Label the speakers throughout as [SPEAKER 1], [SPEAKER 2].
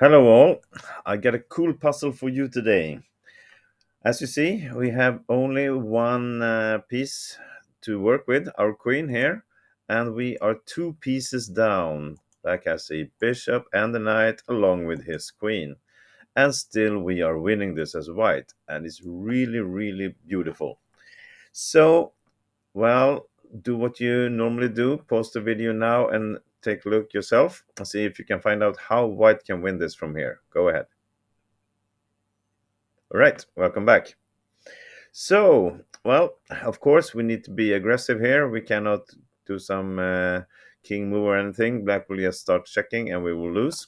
[SPEAKER 1] Hello all, I got a cool puzzle for you today. As you see, we have only one piece to work with, our queen here, and we are two pieces down. Black has a bishop and a knight along with his queen. And still we are winning this as white, and it's really, really beautiful. So, well, do what you normally do, pause the video now and take a look yourself and see if you can find out how white can win this from here. Go ahead. All right, welcome back. So, well, of course, we need to be aggressive here. We cannot do some king move or anything. Black will just start checking and we will lose.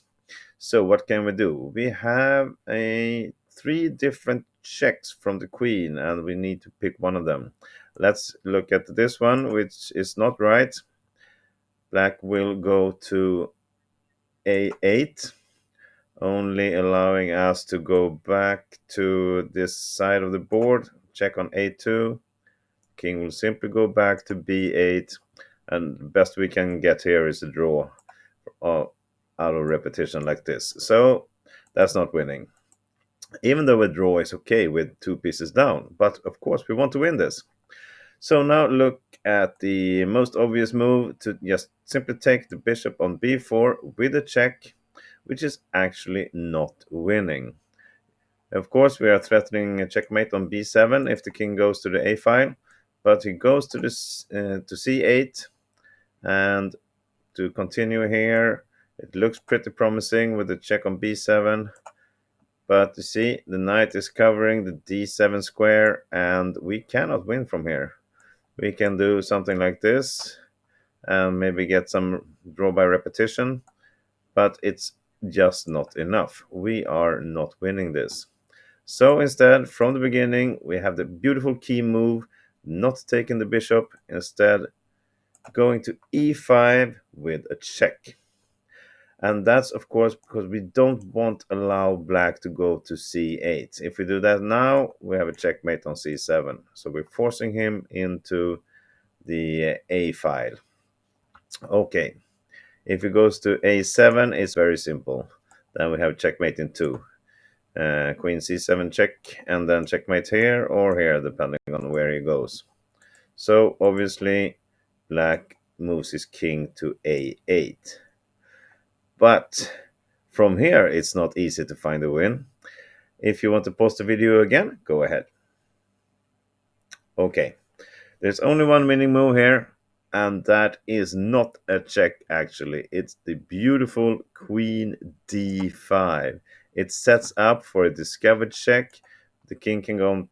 [SPEAKER 1] So, what can we do? We have a three different checks from the queen, and we need to pick one of them. Let's look at this one, which is not right. Black will go to a8, only allowing us to go back to this side of the board. Check on a2. King will simply go back to b8, and the best we can get here is a draw out of repetition like this. So that's not winning. Even though a draw is okay with two pieces down, but of course we want to win this. So now look at the most obvious move to just simply take the bishop on b4 with a check, which is actually not winning. Of course, we are threatening a checkmate on b7 if the king goes to the a file, but he goes to to c8, and to continue here, it looks pretty promising with the check on b7. But you see, the knight is covering the d7 square, and we cannot win from here. We can do something like this, and maybe get some draw by repetition, but it's just not enough. We are not winning this. So instead, from the beginning, we have the beautiful key move, not taking the bishop, instead going to e5 with a check. And that's, of course, because we don't want to allow black to go to c8. If we do that now, we have a checkmate on c7. So we're forcing him into the a file. Okay, if he goes to a7, it's very simple. Then we have checkmate in 2. Queen c7 check, and then checkmate here or here, depending on where he goes. So obviously, black moves his king to a8. But from here, it's not easy to find a win. If you want to pause the video again, go ahead. Okay, there's only one winning move here, and that is not a check actually. It's the beautiful queen d5. It sets up for a discovered check. The king can go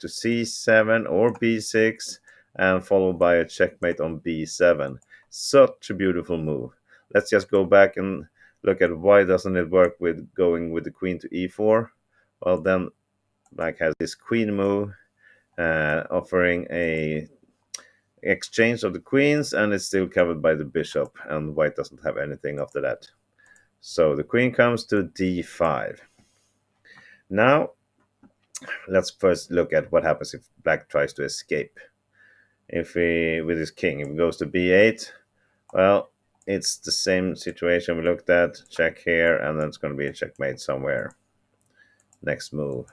[SPEAKER 1] to c7 or b6, and followed by a checkmate on b7. Such a beautiful move. Let's just go back and look at why doesn't it work with going with the queen to e4. Well, then black has this queen move, offering a exchange of the queens, and it's still covered by the bishop, and white doesn't have anything after that. So the queen comes to d5. Now let's first look at what happens if black tries to escape. If he, with his king, if he goes to b8, well, it's the same situation we looked at. Check here, and then it's going to be a checkmate somewhere. Next move.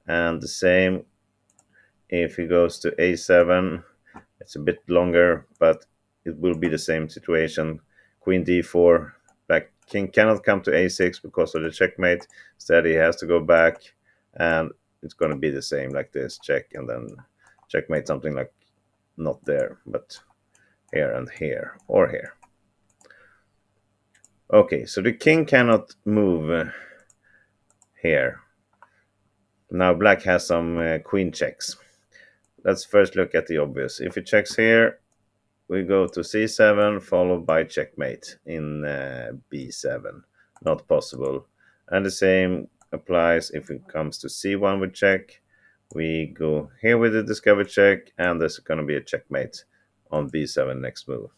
[SPEAKER 1] And the same if he goes to a7. It's a bit longer, but it will be the same situation. Queen d4. Black king cannot come to a6 because of the checkmate. Instead, he has to go back, and it's going to be the same like this. Check, and then checkmate, something like not there, but here and here, or here. Okay, so the king cannot move here. Now black has some queen checks. Let's first look at the obvious. If he checks here, we go to c7, followed by checkmate in b7. Not possible. And the same applies if it comes to c1 with check. We go here with the discovered check, and there's going to be a checkmate on b7 next move.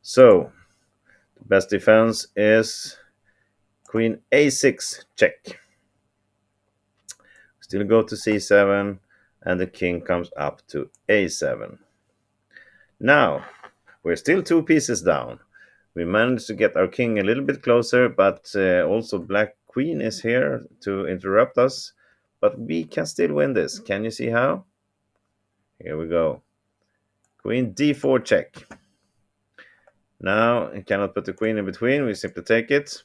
[SPEAKER 1] So, the best defense is queen a6 check. Still go to c7, and the king comes up to a7. Now, we're still two pieces down. We managed to get our king a little bit closer, but also black queen is here to interrupt us. But we can still win this. Can you see how? Here we go. Queen d4 check. Now, you cannot put the queen in between. We simply take it.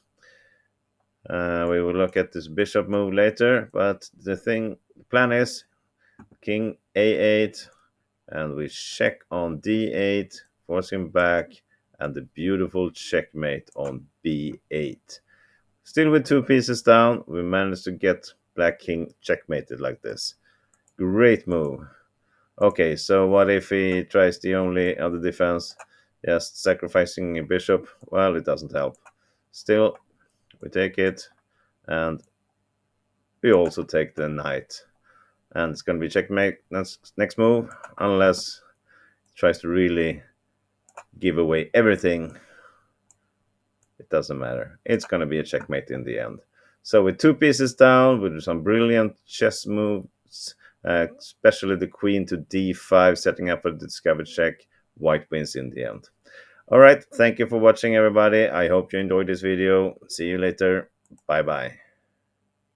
[SPEAKER 1] We will look at this bishop move later. But the plan is king a8, and we check on d8, force him back, and the beautiful checkmate on b8. Still with two pieces down, we managed to get black king checkmated like this. Great move. Okay, so what if he tries the only other defense, just sacrificing a bishop? Well, it doesn't help. Still, we take it, and we also take the knight. And it's going to be checkmate next move, unless he tries to really give away everything. It doesn't matter. It's going to be a checkmate in the end. So with two pieces down, with some brilliant chess moves, especially the queen to d5, setting up for the discovered check, white wins in the end. All right, thank you for watching, everybody. I hope you enjoyed this video. See you later. Bye-bye.